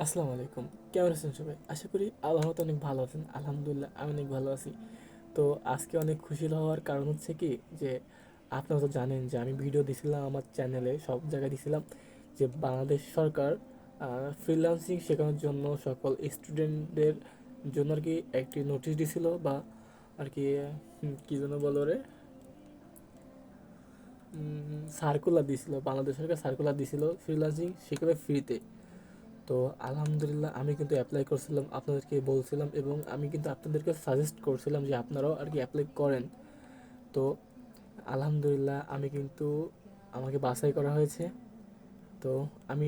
আসসালামু আলাইকুম। কেমন আছেন সবাই? আশা করি আল্লাহর মতো অনেক ভালো আছেন। আলহামদুলিল্লাহ আমি অনেক ভালো আছি। তো আজকে অনেক খুশি হওয়ার কারণ হচ্ছে কি যে আপনারা তো জানেন যে আমি ভিডিও দিছিলাম আমার চ্যানেলে, সব জায়গায় দিছিলাম যে বাংলাদেশ সরকার ফ্রিল্যান্সিং শেখানোর জন্য সকল স্টুডেন্টদের জন্য আর কি একটি নোটিশ দিছিল বা আর কি কি যেন বলো রে, সার্কুলার দিছিল। বাংলাদেশ সরকার সার্কুলার দিছিল ফ্রিল্যান্সিং শেখাবে ফ্রিতে। তো আলহামদুলিল্লাহ আমি কিন্তু অ্যাপ্লাই করছিলাম, আপনাদেরকে বলছিলাম এবং আমি কিন্তু আপনাদেরকে সাজেস্ট করছিলাম যে আপনারাও আর কি অ্যাপ্লাই করেন। তো আলহামদুলিল্লাহ আমি কিন্তু আমাকে বাছাই করা হয়েছে। তো আমি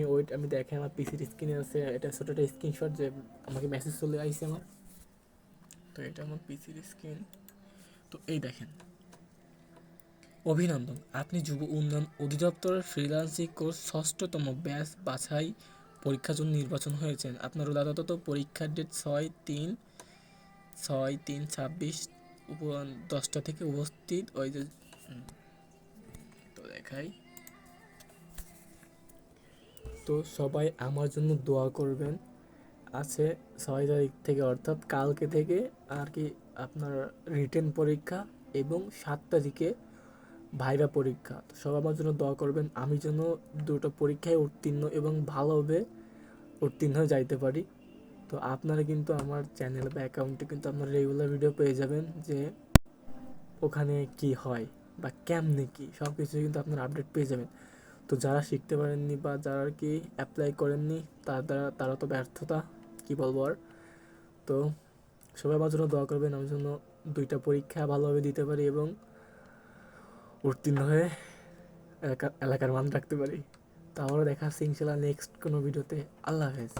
দেখে আমার পিসির স্ক্রিনে আছে, এটা ছোটো একটা স্ক্রিনশট যে আমাকে মেসেজ চলে আইছে আমার। তো এটা আমার পিসির স্ক্রিন। তো এই দেখেন, অভিনন্দন, আপনি যুব উন্নয়ন অধিদপ্তরের ফ্রিল্যান্সিং কোর্স ষষ্ঠতম ব্যাচ বাছাই পরীক্ষার জন্য নির্বাচন হয়েছেন। আপনার যথাযথ পরীক্ষার ডেট 6/3/26 10টা থেকে উপস্থিত ওই যে তো দেখাই। তো সবাই আমার জন্য দোয়া করবেন। আছে 6 তারিখ থেকে, অর্থাৎ কালকে থেকে আর কি আপনার রিটেন পরীক্ষা এবং 7 তারিখে ভাইভা পরীক্ষা। তো সবাই আমার জন্য দোয়া করবেন, আমি যেন দুটো পরীক্ষায় উত্তীর্ণ এবং ভালোভাবে উত্তীর্ণ হয়ে যাইতে পারি। তো আপনারা কিন্তু আমার চ্যানেল বা অ্যাকাউন্টে কিন্তু আপনারা রেগুলার ভিডিও পেয়ে যাবেন যে ওখানে কি হয় বা কেমনে কি সব কিছু কিন্তু আপনারা আপডেট পেয়ে যাবেন। তো যারা শিখতে পারেননি বা যারা আর কি অ্যাপ্লাই করেননি তারা তো ব্যর্থতা, কি বলবো আর। তো সবাই আমার জন্য দোয়া করবেন, আমার জন্য দুইটা পরীক্ষা ভালোভাবে দিতে পারি এবং উত্তীর্ণ হয়ে এলাকার মান রাখতে পারি। তো আবারও দেখা হচ্ছে ইনশাল্লাহ নেক্সট কোনো ভিডিওতে। আল্লাহ হাফেজ।